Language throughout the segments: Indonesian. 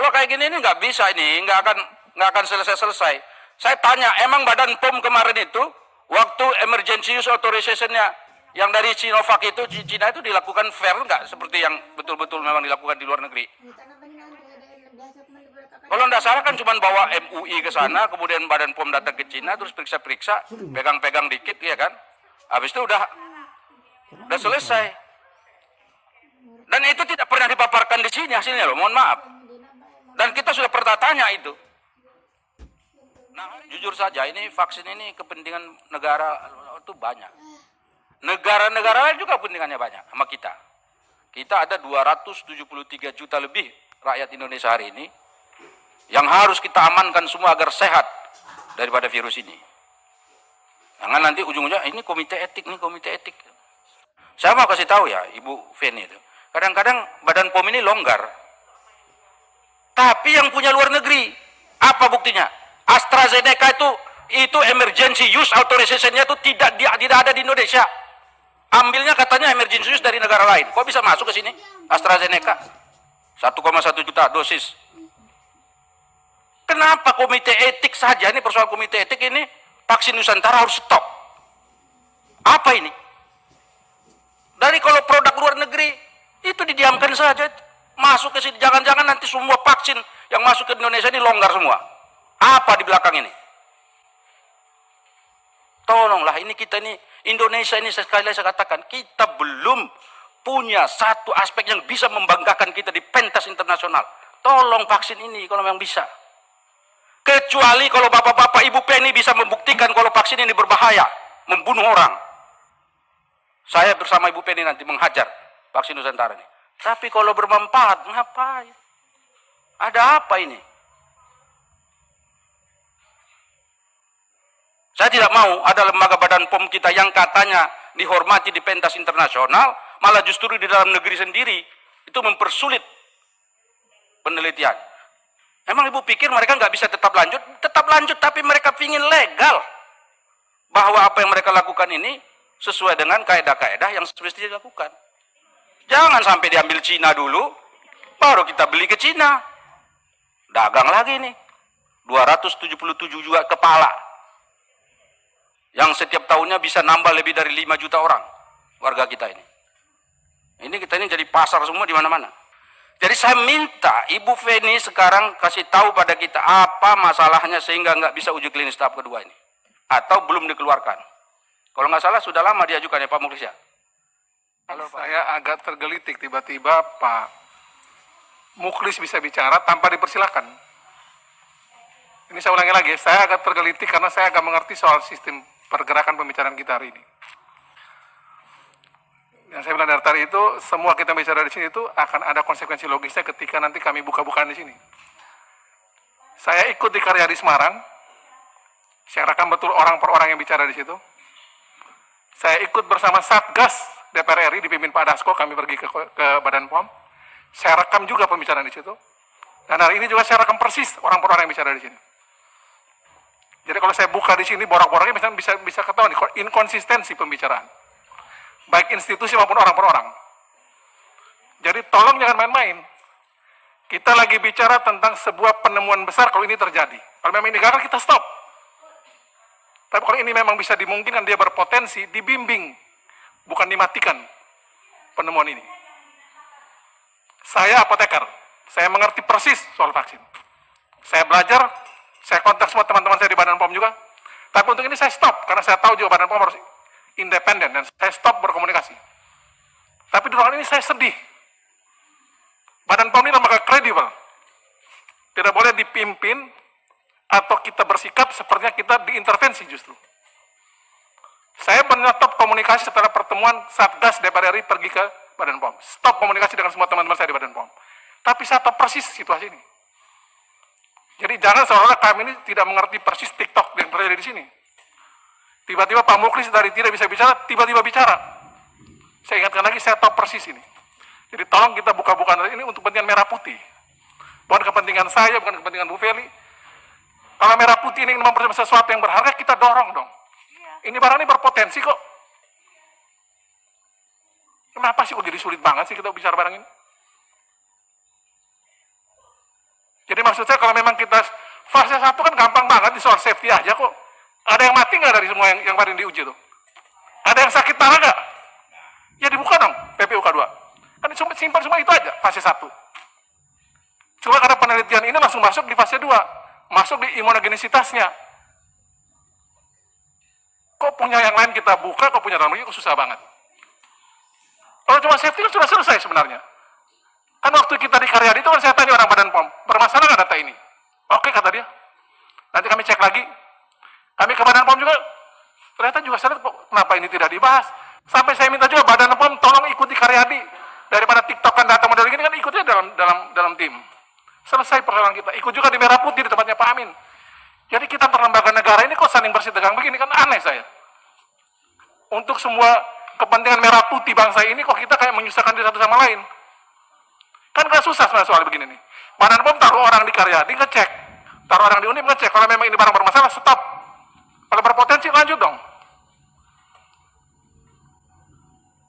Kalau kayak gini ini nggak bisa, ini nggak akan selesai. Saya tanya, emang Badan POM kemarin itu waktu emergency use authorization-nya yang dari Sinovac itu, Cina itu dilakukan fair nggak seperti yang betul-betul memang dilakukan di luar negeri? Kalau nggak salah kan cuma bawa MUI ke sana, kemudian Badan POM datang ke Cina, terus periksa-periksa, pegang-pegang dikit, ya kan? Habis itu udah selesai. Dan itu tidak pernah dipaparkan di sini hasilnya loh, mohon maaf. Dan kita sudah pernah tanya itu. Nah, jujur saja ini vaksin ini kepentingan negara itu banyak. Negara-negara lain juga kepentingannya banyak sama kita. Kita ada 273 juta lebih rakyat Indonesia hari ini yang harus kita amankan semua agar sehat daripada virus ini. Jangan nanti ujung-ujungnya ini komite etik, nih komite etik. Saya mau kasih tahu ya Ibu Feni itu. Kadang-kadang Badan POM ini longgar. Tapi yang punya luar negeri, apa buktinya? AstraZeneca itu emergency use authorization-nya itu tidak ada di Indonesia. Ambilnya katanya emergency use dari negara lain. Kok bisa masuk ke sini? AstraZeneca 1,1 juta dosis. Kenapa komite etik saja, ini persoalan komite etik ini, vaksin Nusantara harus stop? Apa ini? Dari kalau produk luar negeri, itu didiamkan saja. Masuk ke sini, jangan-jangan nanti semua vaksin yang masuk ke Indonesia ini longgar semua. Apa di belakang ini? Tolonglah, ini kita ini, Indonesia ini sekali lagi saya katakan, kita belum punya satu aspek yang bisa membanggakan kita di pentas internasional. Tolong vaksin ini kalau memang bisa. Kecuali kalau bapak-bapak Ibu Penny bisa membuktikan kalau vaksin ini berbahaya, membunuh orang. Saya bersama Ibu Penny nanti menghajar vaksin Nusantara ini. Tapi kalau bermanfaat, ngapain? Ada apa ini? Saya tidak mau ada lembaga Badan POM kita yang katanya dihormati di pentas internasional, malah justru di dalam negeri sendiri itu mempersulit penelitian. Emang Ibu pikir mereka nggak bisa tetap lanjut? Tetap lanjut, tapi mereka ingin legal. Bahwa apa yang mereka lakukan ini sesuai dengan kaedah-kaedah yang semestinya dilakukan. Jangan sampai diambil Cina dulu, baru kita beli ke Cina. Dagang lagi nih. 277 juga kepala. Yang setiap tahunnya bisa nambah lebih dari 5 juta orang. Warga kita ini. Ini kita ini jadi pasar semua di mana-mana. Jadi saya minta Ibu Feni sekarang kasih tahu pada kita apa masalahnya sehingga nggak bisa uji klinis tahap kedua ini. Atau belum dikeluarkan. Kalau nggak salah sudah lama diajukan ya Pak Mukhlis ya? Halo, Pak. Saya agak tergelitik tiba-tiba Pak Mukhlis bisa bicara tanpa dipersilakan. Ini saya ulangi lagi, saya agak tergelitik karena saya agak mengerti soal sistem pergerakan pembicaraan kita hari ini. Yang saya bilang dari tadi itu, semua kita bicara di sini itu akan ada konsekuensi logisnya ketika nanti kami buka-bukaan di sini. Saya ikut di Karya di Semarang, saya rekam betul orang per orang yang bicara di situ. Saya ikut bersama Satgas DPR RI dipimpin Pak Dasko, kami pergi ke Badan POM. Saya rekam juga pembicaraan di situ. Dan hari ini juga saya rekam persis orang per orang yang bicara di sini. Jadi kalau saya buka di sini borak-boraknya bisa ketahuan inkonsistensi pembicaraan. Baik institusi maupun orang per orang. Jadi tolong jangan main-main. Kita lagi bicara tentang sebuah penemuan besar kalau ini terjadi. Kalau memang ini gagal kita stop. Tapi kalau ini memang bisa dimungkinkan dia berpotensi, dibimbing. Bukan dimatikan penemuan ini. Saya apoteker. Saya mengerti persis soal vaksin. Saya belajar, saya kontak semua teman-teman saya di Badan POM juga. Tapi untuk ini saya stop, karena saya tahu juga Badan POM harus independen, dan saya stop berkomunikasi. Tapi di ruangan ini saya sedih. Badan POM ini lembaga kredibel. Tidak boleh dipimpin atau kita bersikap sepertinya kita diintervensi justru. Saya menyetop komunikasi setelah pertemuan Satgas DPR RI pergi ke Badan POM. Stop komunikasi dengan semua teman-teman saya di Badan POM. Tapi saya tahu persis situasi ini. Jadi jangan seolah-olah kami ini tidak mengerti persis TikTok yang terjadi di sini. Tiba-tiba Pak Mukhlis dari tidak bisa bicara, tiba-tiba bicara. Saya ingatkan lagi, saya tahu persis ini. Jadi tolong kita buka-bukaan ini untuk kepentingan merah putih. Bukan kepentingan saya, bukan kepentingan Bu Feli. Kalau merah putih ini mempersiapkan sesuatu yang berharga, kita dorong dong. Ini barang ini berpotensi kok. Kenapa sih kok jadi sulit banget sih kita bicara barang ini? maksud saya kalau memang kita fase 1 kan gampang banget di soal safety aja kok. Ada yang mati nggak dari semua yang kemarin diuji tuh? Ada yang sakit parah nggak? Ya dibuka dong PPUK 2. Kan simpan semua itu aja fase 1. Cuma karena penelitian ini langsung masuk di fase 2. Masuk di imunogenisitasnya. Kok punya yang lain kita buka, kok punya dalam negeri kok susah banget. Kalau cuma safety kan sudah selesai sebenarnya. Kan waktu kita di Karyadi itu kan saya tanya orang Badan POM, bermasalah nggak data ini? Oke kata dia. Nanti kami cek lagi. Kami ke Badan POM juga, ternyata juga saya lihat kenapa ini tidak dibahas. Sampai saya minta juga Badan POM tolong ikuti Karyadi. Daripada tiktokan data model gini kan ikutnya dalam tim. Selesai persoalan kita. Ikut juga di Merah Putih di tempatnya Pak Amin. Jadi kita antar lembaga negara ini kok saling bersih tegang begini kan aneh saya. Untuk semua kepentingan Merah Putih bangsa ini kok kita kayak menyusahkan diri satu sama lain. Kan gak susah sebenarnya soal begini nih. Badan POM taruh orang di Karyadi ngecek. Taruh orang di Unip ngecek. Kalau memang ini barang bermasalah stop. Kalau berpotensi lanjut dong.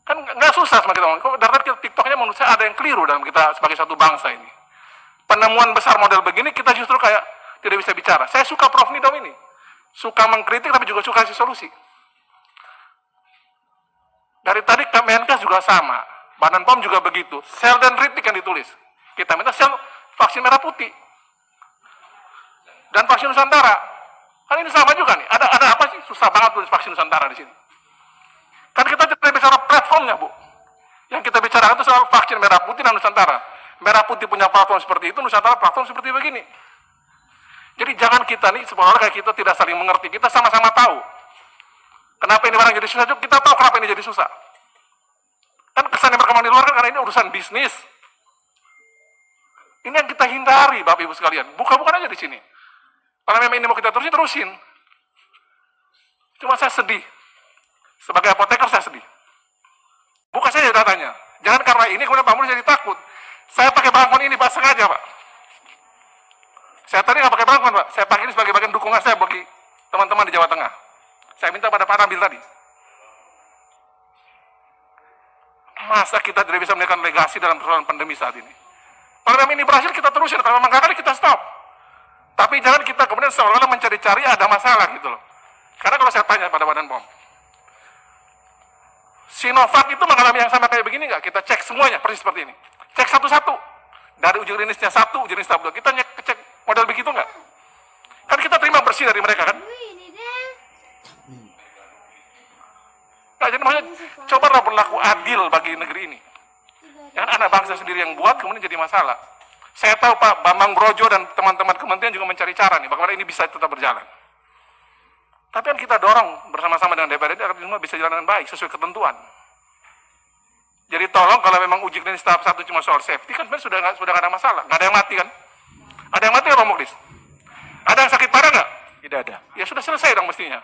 Kan nggak susah sama kita ngomong. Kok dari TikToknya menurut saya ada yang keliru dalam kita sebagai satu bangsa ini. Penemuan besar model begini kita justru kayak tidak bisa bicara. Saya suka Prof. Nidom ini. Suka mengkritik tapi juga suka kasih solusi. Dari tadi Kemenkes juga sama. Badan POM juga begitu. Sel dan ritik yang ditulis. Kita minta sel vaksin merah putih. Dan vaksin Nusantara. Kan ini sama juga nih. Ada apa sih? Susah banget tulis vaksin Nusantara di sini. Kan kita tidak bicara platformnya, Bu. Yang kita bicarakan itu soal vaksin merah putih dan Nusantara. Merah putih punya platform seperti itu, Nusantara platform seperti begini. Jadi jangan kita nih, sebenarnya kayak kita tidak saling mengerti. Kita sama-sama tahu. Kenapa ini barang jadi susah, kita tahu kenapa ini jadi susah. Kan kesan yang berkembang di luar kan karena ini urusan bisnis. Ini yang kita hindari, Bapak Ibu sekalian. Buka-bukan aja di sini. Kalau memang ini mau kita terusin, terusin. Cuma saya sedih. Sebagai apoteker saya sedih. Buka saja datanya. Jangan karena ini kemudian Pak Mulya jadi takut. Saya pakai bangkon ini Pak sengaja Pak. Saya tadi nggak pakai bangkon Pak. Saya pakai ini sebagai bagian dukungan saya bagi teman-teman di Jawa Tengah. Saya minta pada Pak Nabil tadi. Masa kita tidak bisa meningkatkan legasi dalam persoalan pandemi saat ini? Kalau memang ini berhasil kita terusin. Kalau memang gagal kita stop. Tapi jangan kita kemudian seolah-olah mencari-cari ada masalah gitu loh. Karena kalau saya tanya pada Badan POM, Sinovac itu mengalami yang sama kayak begini nggak? Kita cek semuanya persis seperti ini. Cek satu-satu. Dari uji klinisnya 1, uji klinis tahap 2. Kita cek model begitu nggak? Kan kita terima bersih dari mereka kan? Nah, jadi maksudnya cobalah berlaku adil bagi negeri ini. Jangan anak bangsa sendiri yang buat kemudian jadi masalah. Saya tahu Pak Bambang Brojo dan teman-teman kementerian juga mencari cara nih bagaimana ini bisa tetap berjalan. Tapi kan kita dorong bersama-sama dengan DPR ini agar semua bisa jalan dengan baik sesuai ketentuan. Jadi tolong kalau memang uji klinis tahap 1 cuma soal safety kan sebenarnya sudah nggak ada masalah, nggak ada yang mati kan? Ada yang mati ya Pak Muklis? Ada yang sakit parah nggak? Tidak ada. Ya sudah selesai dong mestinya.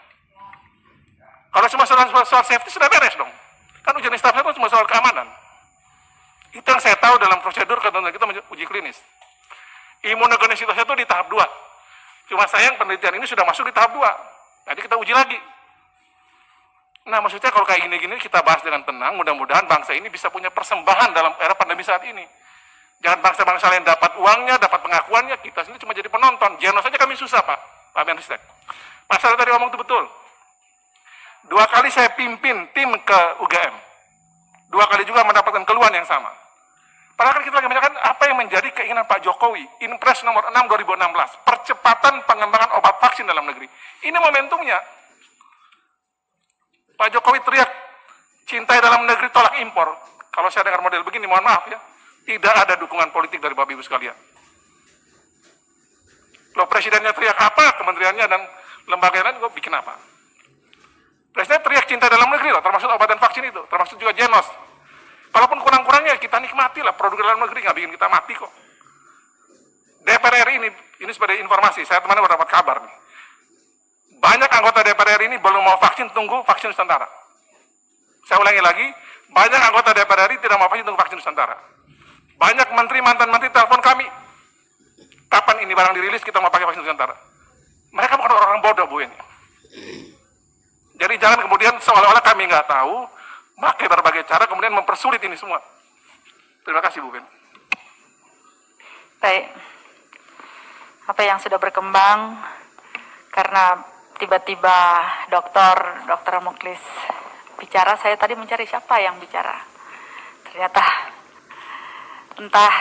Kalau cuma soal safety sudah beres dong. Kan uji klinis tahap 1 cuma soal keamanan. Itu yang saya tahu dalam prosedur ketentuan kita uji klinis. Imunogenisitas itu di tahap 2. Cuma sayang penelitian ini sudah masuk di tahap 2. Nanti kita uji lagi. Nah maksudnya kalau kayak gini-gini kita bahas dengan tenang, mudah-mudahan bangsa ini bisa punya persembahan dalam era pandemi saat ini. Jangan bangsa-bangsa lain dapat uangnya, dapat pengakuannya, kita sini cuma jadi penonton. Genos saja kami susah Pak Menristek. Pak Sarah tadi ngomong itu betul. 2 kali saya pimpin tim ke UGM. 2 kali juga mendapatkan keluhan yang sama. Padahal kan kita lagi menyampaikan apa yang menjadi keinginan Pak Jokowi, Inpres nomor 6 2016, percepatan pengembangan obat vaksin dalam negeri. Ini momentumnya. Pak Jokowi teriak, cintai dalam negeri, tolak impor. Kalau saya dengar model begini, mohon maaf ya, tidak ada dukungan politik dari Bapak Ibu sekalian. Loh presidennya teriak apa, kementeriannya dan lembaga lain kok bikin apa? Presiden teriak cinta dalam negeri loh, termasuk obat dan vaksin itu, termasuk juga Genos. Kalaupun kurang-kurangnya kita nikmati lah produk dalam negeri, nggak bikin kita mati kok. DPR RI ini sebagai informasi, saya teman baru dapat kabar nih. Banyak anggota DPR RI ini belum mau vaksin, tunggu vaksin Nusantara. Saya ulangi lagi, banyak anggota DPR RI tidak mau vaksin, tunggu vaksin Nusantara. Banyak menteri, mantan menteri telepon kami. Kapan ini barang dirilis kita mau pakai vaksin Nusantara? Mereka bukan orang-orang bodoh Bu ini. Jadi jangan kemudian seolah-olah kami nggak tahu, pakai berbagai cara kemudian mempersulit ini semua. Terima kasih Bu Ben. Baik. apa yang sudah berkembang karena tiba-tiba Dokter Muklis bicara. Saya tadi mencari siapa yang bicara. Ternyata entah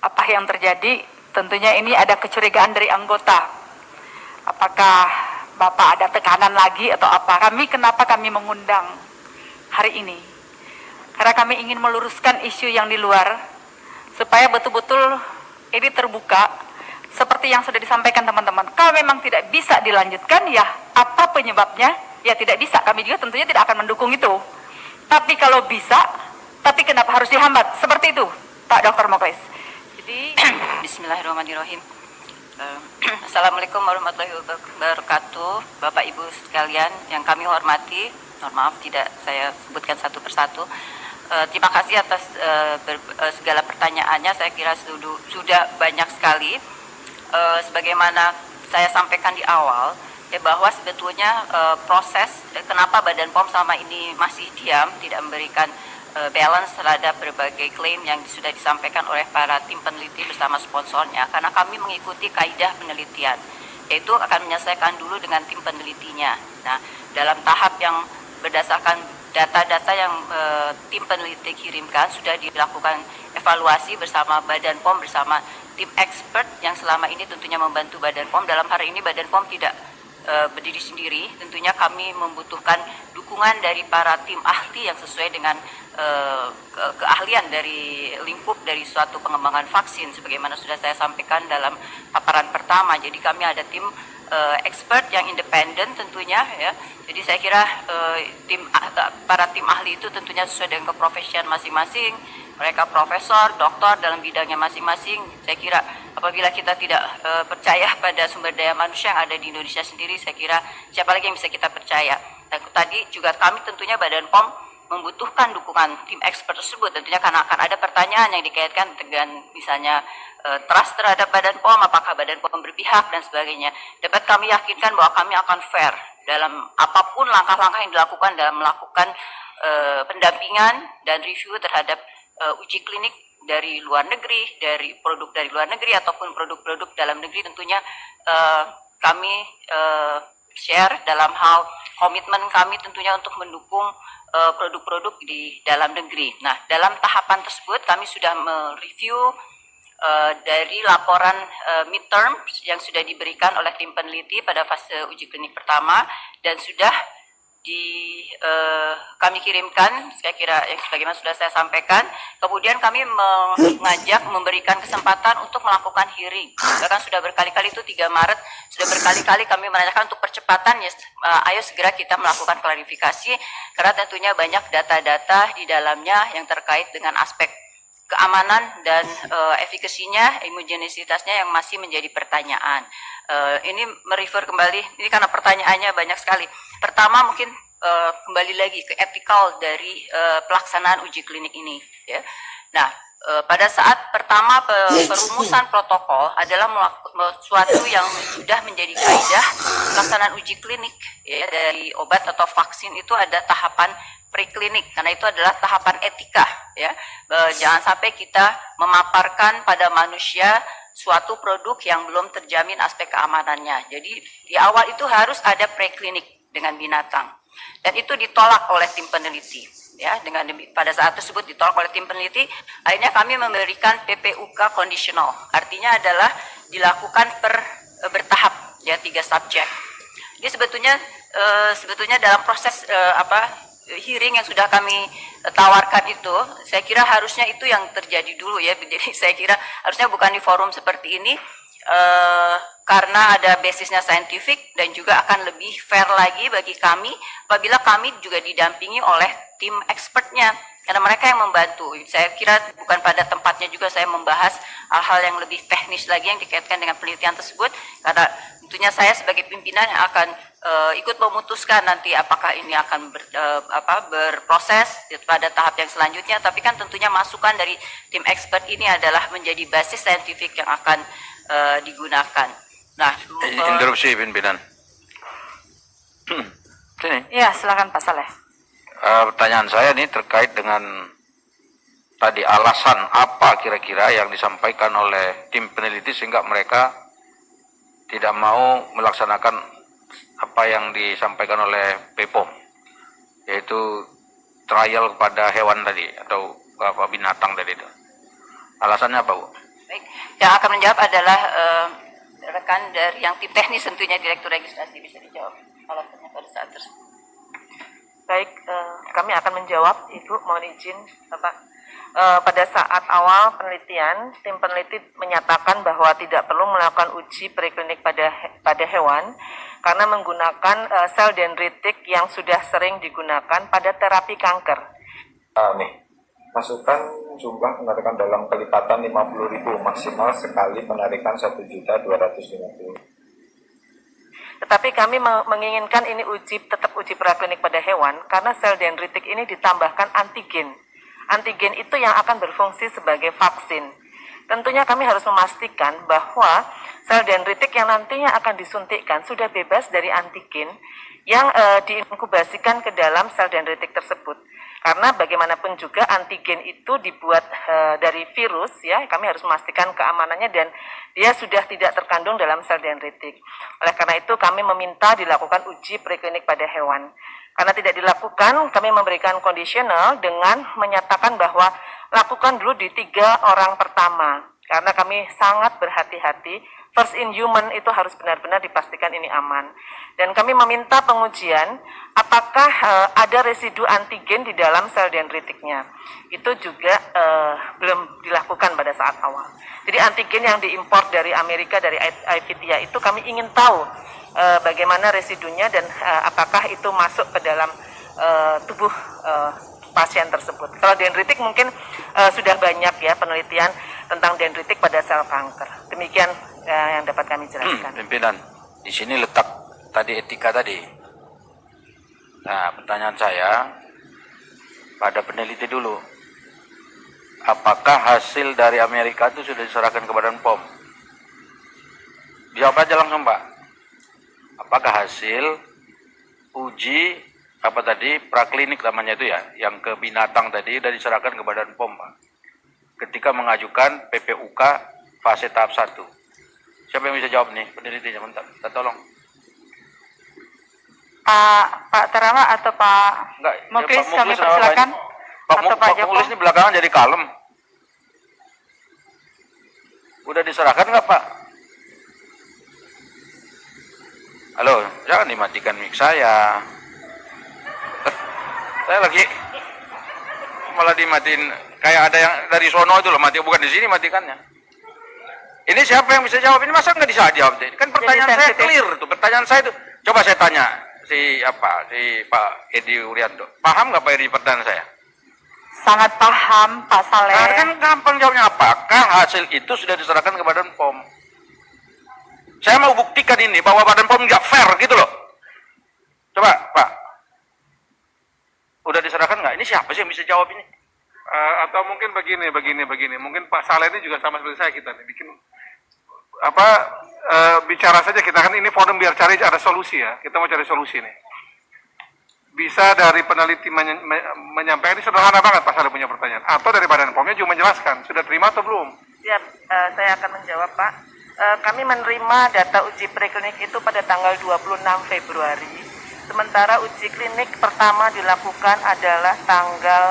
apa yang terjadi. Tentunya ini ada kecurigaan dari anggota. Apakah Bapak ada tekanan lagi atau apa? Kenapa kami mengundang hari ini? Karena kami ingin meluruskan isu yang di luar supaya betul-betul ini terbuka seperti yang sudah disampaikan teman-teman. Kalau memang tidak bisa dilanjutkan, ya apa penyebabnya? Ya tidak bisa. Kami juga tentunya tidak akan mendukung itu. Tapi kalau bisa, tapi kenapa harus dihambat? Seperti itu, Pak Dr. Muklis. Jadi, Bismillahirrahmanirrahim. Assalamualaikum warahmatullahi wabarakatuh, Bapak Ibu sekalian yang kami hormati. Mohon maaf tidak saya sebutkan satu persatu. Terima kasih atas segala pertanyaannya. Saya kira sudah banyak sekali. Sebagaimana saya sampaikan di awal, ya bahwa sebetulnya proses kenapa Badan POM selama ini masih diam, tidak memberikan balance terhadap berbagai klaim yang sudah disampaikan oleh para tim peneliti bersama sponsornya, karena kami mengikuti kaidah penelitian, yaitu akan menyelesaikan dulu dengan tim penelitinya. Nah, dalam tahap yang berdasarkan data-data yang tim peneliti kirimkan, sudah dilakukan evaluasi bersama Badan POM, bersama tim expert yang selama ini tentunya membantu Badan POM. Dalam hari ini Badan POM tidak berdiri sendiri, tentunya kami membutuhkan dukungan dari para tim ahli yang sesuai dengan keahlian dari lingkup dari suatu pengembangan vaksin, sebagaimana sudah saya sampaikan dalam paparan pertama. Jadi kami ada tim expert yang independen tentunya, ya. Jadi saya kira para tim ahli itu tentunya sesuai dengan keprofesian masing-masing. Mereka profesor, doktor dalam bidangnya masing-masing. Saya kira apabila kita tidak percaya pada sumber daya manusia yang ada di Indonesia sendiri, saya kira siapa lagi yang bisa kita percaya. Dan tadi juga kami tentunya Badan POM membutuhkan dukungan tim expert tersebut, tentunya karena akan ada pertanyaan yang dikaitkan dengan misalnya trust terhadap Badan POM, apakah Badan POM berpihak dan sebagainya. Dapat kami yakinkan bahwa kami akan fair dalam apapun langkah-langkah yang dilakukan dalam melakukan pendampingan dan review terhadap uji klinik dari luar negeri, dari produk dari luar negeri ataupun produk-produk dalam negeri. Tentunya kami share dalam hal komitmen kami tentunya untuk mendukung produk-produk di dalam negeri. Nah, dalam tahapan tersebut kami sudah mereview dari laporan midterm yang sudah diberikan oleh tim peneliti pada fase uji klinik pertama, dan sudah kami kirimkan, saya kira yang sebagaimana sudah saya sampaikan. Kemudian kami mengajak, memberikan kesempatan untuk melakukan hearing. Bahkan sudah berkali-kali, itu 3 Maret, sudah berkali-kali kami menanyakan untuk percepatan, ya, ayo segera kita melakukan klarifikasi, karena tentunya banyak data-data di dalamnya yang terkait dengan aspek keamanan dan efikasinya, imunogenisitasnya yang masih menjadi pertanyaan. Ini merefer kembali, ini karena pertanyaannya banyak sekali. Pertama mungkin kembali lagi ke etikal dari pelaksanaan uji klinik ini, ya. Nah, pada saat pertama perumusan protokol adalah suatu yang sudah menjadi kaidah pelaksanaan uji klinik, ya, dari obat atau vaksin itu ada tahapan preklinik, karena itu adalah tahapan etika, ya. Jangan sampai kita memaparkan pada manusia suatu produk yang belum terjamin aspek keamanannya. Jadi di awal itu harus ada preklinik dengan binatang, dan itu ditolak oleh tim peneliti, ya. Pada saat tersebut ditolak oleh tim peneliti, akhirnya kami memberikan PPUK kondisional, artinya adalah dilakukan bertahap, ya, 3 subjek. Ini sebetulnya dalam proses hearing yang sudah kami tawarkan itu, saya kira harusnya itu yang terjadi dulu, ya. Jadi saya kira harusnya bukan di forum seperti ini, karena ada basisnya saintifik, dan juga akan lebih fair lagi bagi kami apabila kami juga didampingi oleh tim expertnya, karena mereka yang membantu. Saya kira bukan pada tempatnya juga saya membahas hal-hal yang lebih teknis lagi yang dikaitkan dengan penelitian tersebut, karena tentunya saya sebagai pimpinan yang akan ikut memutuskan nanti apakah ini akan berproses pada tahap yang selanjutnya. Tapi kan tentunya masukan dari tim expert ini adalah menjadi basis saintifik yang akan digunakan. Nah, interupsi pimpinan. Sini. Ya, silakan Pak Saleh. Pertanyaan saya ini terkait dengan tadi alasan apa kira-kira yang disampaikan oleh tim peneliti sehingga mereka tidak mau melaksanakan apa yang disampaikan oleh BPOM, yaitu trial kepada hewan tadi atau apa binatang tadi itu. Alasannya apa, Bu? Baik, yang akan menjawab adalah rekan dari yang tim teknis tentunya Direktur Registrasi, bisa dijawab alasannya pada saat tersebut. Baik, kami akan menjawab, Ibu, mohon izin, Bapak. Pada saat awal penelitian, tim peneliti menyatakan bahwa tidak perlu melakukan uji preklinik pada hewan karena menggunakan sel dendritik yang sudah sering digunakan pada terapi kanker. Masukan jumlah penarikan dalam kelipatan 50.000, maksimal sekali penarikan 1.250.000. Tetapi kami menginginkan ini tetap uji praklinik pada hewan karena sel dendritik ini ditambahkan antigen. Antigen itu yang akan berfungsi sebagai vaksin. Tentunya kami harus memastikan bahwa sel dendritik yang nantinya akan disuntikkan sudah bebas dari antigen yang diinkubasikan ke dalam sel dendritik tersebut. Karena bagaimanapun juga antigen itu dibuat dari virus, ya, kami harus memastikan keamanannya dan dia sudah tidak terkandung dalam sel dendritik. Oleh karena itu kami meminta dilakukan uji preklinik pada hewan. Karena tidak dilakukan, kami memberikan kondisional dengan menyatakan bahwa lakukan dulu di 3 orang pertama. Karena kami sangat berhati-hati, first in human itu harus benar-benar dipastikan ini aman. Dan kami meminta pengujian apakah ada residu antigen di dalam sel dendritiknya. Itu juga belum dilakukan pada saat awal. Jadi antigen yang diimpor dari Amerika, dari Ivitia itu kami ingin tahu bagaimana residunya dan apakah itu masuk ke dalam tubuh pasien tersebut. Kalau dendritik mungkin sudah banyak ya penelitian tentang dendritik pada sel kanker. Demikian yang dapat kami jelaskan. Pimpinan, di sini letak tadi etika tadi. Nah, pertanyaan saya pada peneliti dulu, apakah hasil dari Amerika itu sudah diserahkan ke Badan POM? Jawab aja langsung, Pak. Apakah hasil uji apa tadi praklinik namanya itu ya, yang ke binatang tadi sudah diserahkan ke Badan POM, Pak, ketika mengajukan PPUK fase tahap 1? Siapa yang bisa jawab nih penelitinya? Bentar, kita tolong. Pak Terawa atau Pak Enggak, Muklis, Pak kami Muklis persilakan. Atau Pak Joko. Muklis ini belakangan jadi kalem. Udah diserahkan nggak, Pak? Halo, jangan dimatikan mic saya. Saya lagi malah dimatiin, kayak ada yang dari sono itu loh, mati, bukan di sini matikannya. Ini siapa yang bisa jawab? Ini masa nggak bisa jawab? Kan pertanyaan saya clear tuh, pertanyaan saya itu. Coba saya tanya si Pak Edi Urianto, paham nggak Pak Edi pertanyaan saya? Sangat paham, Pak Saleh. Nah, kan gampang jawabnya, apakah hasil itu sudah diserahkan ke Badan POM? Saya mau buktikan ini bahwa Badan POM nggak fair gitu loh. Coba Pak, udah diserahkan nggak? Ini siapa sih yang bisa jawab ini? Atau mungkin begini. Mungkin Pak Saleh ini juga sama seperti saya, kita nih bikin bicara saja kita, kan ini forum biar cari ada solusi ya. Kita mau cari solusi nih. Bisa dari peneliti menyampaikan, ini sederhana banget Pak Saleh punya pertanyaan. Atau dari Badan POM-nya juga menjelaskan, sudah terima atau belum? Siap, saya akan menjawab, Pak. Kami menerima data uji preklinik itu pada tanggal 26 Februari. Sementara uji klinik pertama dilakukan adalah tanggal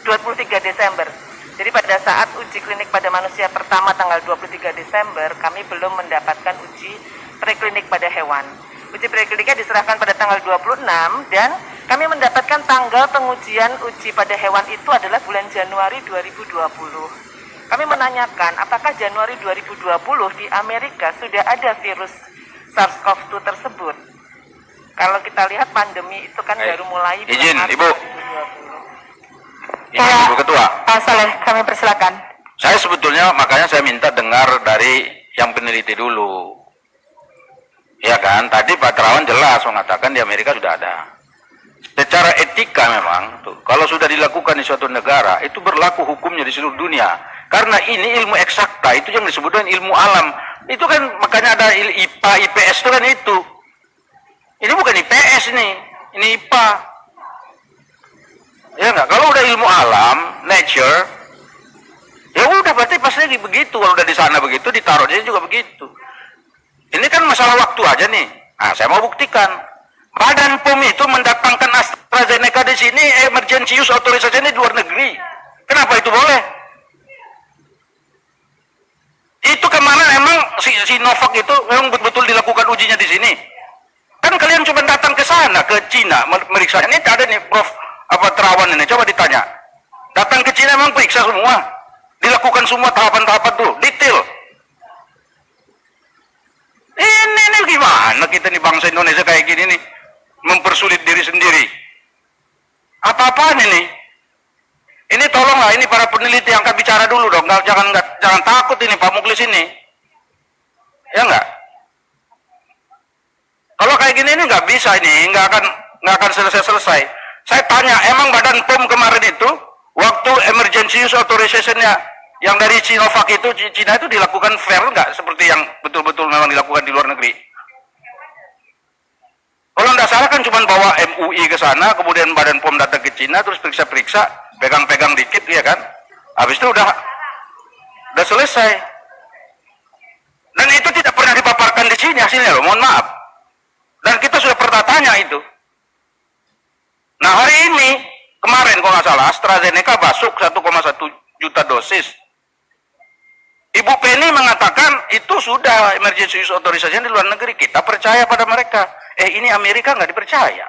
23 Desember. Jadi pada saat uji klinik pada manusia pertama tanggal 23 Desember, kami belum mendapatkan uji preklinik pada hewan. Uji prekliniknya diserahkan pada tanggal 26 dan kami mendapatkan tanggal pengujian uji pada hewan itu adalah bulan Januari 2020. Kami menanyakan apakah Januari 2020 di Amerika sudah ada virus SARS-CoV-2 tersebut. Kalau kita lihat pandemi itu kan baru mulai bulan Izin, Maret Ibu. 2020. Izin, Ibu Ketua. Pak Saleh, kami persilakan. Saya sebetulnya makanya saya minta dengar dari yang peneliti dulu. Ya kan, tadi Pak Terawan jelas mengatakan di Amerika sudah ada. Secara etika memang, tuh, kalau sudah dilakukan di suatu negara, itu berlaku hukumnya di seluruh dunia. Karena ini ilmu eksakta, itu yang disebut dengan ilmu alam. Itu kan makanya ada IPA, IPS itu kan itu. Ini bukan IPS ini IPA. Ya nggak? Kalau udah ilmu alam, nature, ya udah berarti pasti begitu. Kalau udah di sana begitu, ditaruh di sini juga begitu. Ini kan masalah waktu aja nih. Nah, saya mau buktikan. Badan POM itu mendatangkan AstraZeneca di sini, emergency use authorization di luar negeri. Kenapa itu boleh? Itu kemana emang si Sinovac itu memang betul-betul dilakukan ujinya di sini? Kan kalian cuma datang ke sana, ke Cina, meriksa. Ini ada nih Prof. Terawan ini, coba ditanya. Datang ke Cina memang periksa semua. Dilakukan semua tahapan-tahapan tuh, detail. Ini gimana kita nih bangsa Indonesia kayak gini nih, mempersulit diri sendiri. Apa-apaan ini? Ini tolonglah, ini para peneliti angkat bicara dulu dong. Jangan takut ini Pak Muklis ini. Ya enggak? Kalau kayak gini ini nggak bisa ini, nggak akan selesai. Saya tanya, emang Badan POM kemarin itu waktu emergency use authorization-nya yang dari Sinovac itu, Cina itu dilakukan fair nggak seperti yang betul-betul memang dilakukan di luar negeri? Kalau nggak salah kan cuma bawa MUI ke sana, kemudian Badan POM datang ke Cina, terus periksa-periksa, pegang-pegang dikit, ya kan? Habis itu udah selesai. Dan itu tidak pernah dipaparkan di sini hasilnya loh, mohon maaf. Dan kita sudah pernah tanya itu. Nah hari ini, kemarin kalau nggak salah, AstraZeneca masuk 1,1 juta dosis. Ibu Penny mengatakan itu sudah emergency use authorization di luar negeri. Kita percaya pada mereka. Ini Amerika nggak dipercaya.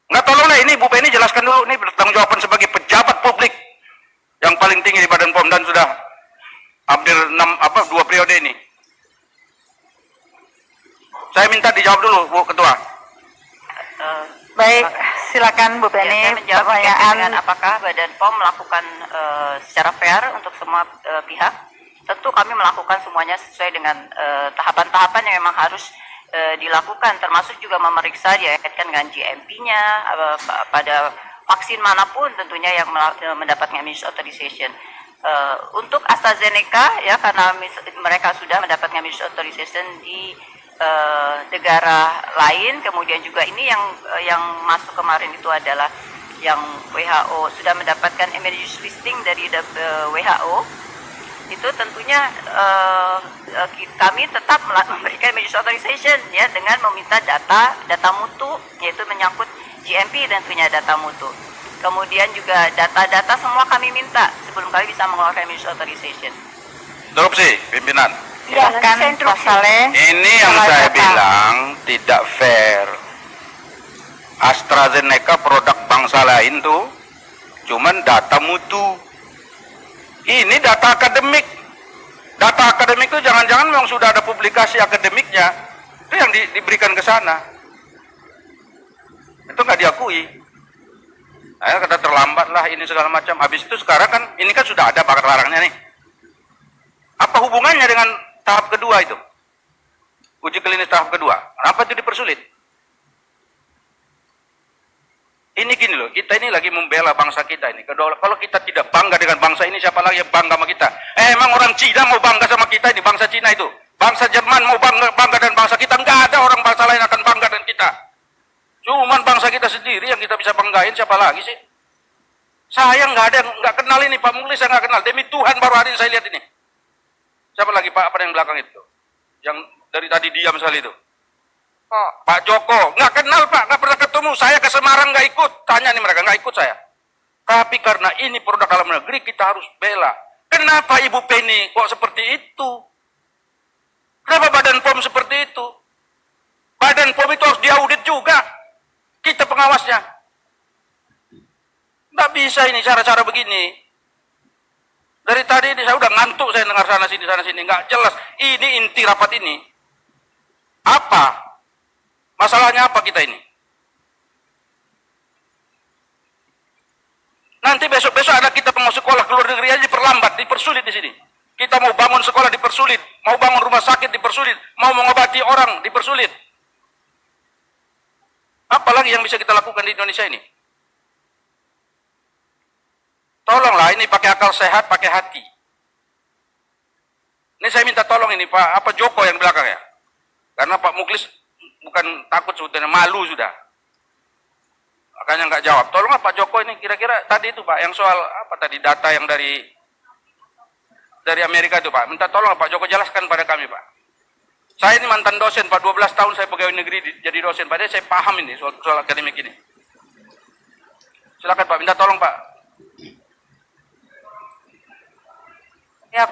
Nggak, tolonglah ini Ibu Penny jelaskan dulu. Ini bertanggung jawaban sebagai pejabat publik yang paling tinggi di Badan POM dan sudah hampir 2 periode ini. Saya minta dijawab dulu, Bu Ketua. Baik, silakan Bu Ya, Penny. saya menjawab Pertanyaan dengan apakah Badan POM melakukan secara fair untuk semua pihak. Tentu kami melakukan semuanya sesuai dengan tahapan-tahapan yang memang harus dilakukan, termasuk juga memeriksa dikaitkan dengan GMP-nya pada vaksin manapun tentunya yang mendapatkan emergency authorization. Untuk AstraZeneca ya, karena mereka sudah mendapatkan emergency authorization di negara lain, kemudian juga ini yang masuk kemarin itu adalah yang WHO sudah mendapatkan emergency listing dari WHO. Itu tentunya kami tetap memberikan emergency authorization ya dengan meminta data mutu, yaitu menyangkut GMP dan tentunya data mutu. Kemudian juga data-data semua kami minta sebelum kami bisa mengeluarkan emergency authorization. Interupsi, pimpinan. silakan Pak Saleh. Ini yang saya bilang tidak fair. AstraZeneca produk bangsa lain tuh cuman data mutu. Ini data akademik. Data akademik itu jangan-jangan memang sudah ada publikasi akademiknya. Itu yang diberikan ke sana. Itu nggak diakui. Nah, kata terlambat lah ini segala macam. Habis itu sekarang kan ini kan sudah ada bakar larangnya nih. Apa hubungannya dengan tahap kedua itu? Uji klinis tahap kedua. Kenapa itu dipersulit? Ini gini loh, kita ini lagi membela bangsa kita ini. Kalau kita tidak bangga dengan bangsa ini, siapa lagi yang bangga sama kita? Emang orang Cina mau bangga sama kita ini, bangsa Cina itu. Bangsa Jerman mau bangga dengan bangsa kita. Enggak ada orang bangsa lain akan bangga dengan kita. Cuman bangsa kita sendiri yang kita bisa banggain, siapa lagi sih? Saya nggak kenal ini, Pak Muklis saya nggak kenal. Demi Tuhan baru hari ini saya lihat ini. Siapa lagi Pak, apa yang belakang itu? Yang dari tadi diam sekali itu. Oh, Pak Joko, nggak kenal Pak, nggak pernah ketemu. Saya ke Semarang nggak ikut. Tanya nih mereka, nggak ikut saya. Tapi karena ini produk dalam negeri, kita harus bela. Kenapa Ibu Penny kok seperti itu? Kenapa Badan POM seperti itu? Badan POM itu harus diaudit juga. Kita pengawasnya. Nggak bisa ini cara-cara begini. Dari tadi ini saya udah ngantuk, saya dengar sana sini, nggak jelas. Ini inti rapat ini. Apa? Masalahnya apa kita ini? Nanti besok-besok ada kita mau sekolah ke luar negeri aja diperlambat, dipersulit di sini. Kita mau bangun sekolah dipersulit, mau bangun rumah sakit dipersulit, mau mengobati orang dipersulit. Apalagi yang bisa kita lakukan di Indonesia ini? Tolonglah ini pakai akal sehat, pakai hati. Ini saya minta tolong ini Pak Joko yang belakang ya. Karena Pak Muklis bukan takut sebetulnya, malu sudah. Makanya nggak jawab. Tolonglah Pak Joko ini kira-kira tadi itu Pak, yang soal apa tadi data yang dari Amerika itu Pak. Minta tolong Pak Joko jelaskan pada kami Pak. Saya ini mantan dosen Pak, 12 tahun saya pegawai negeri jadi dosen Pak. Jadi saya paham ini soal akademik ini. Silakan Pak, minta tolong Pak. Ya,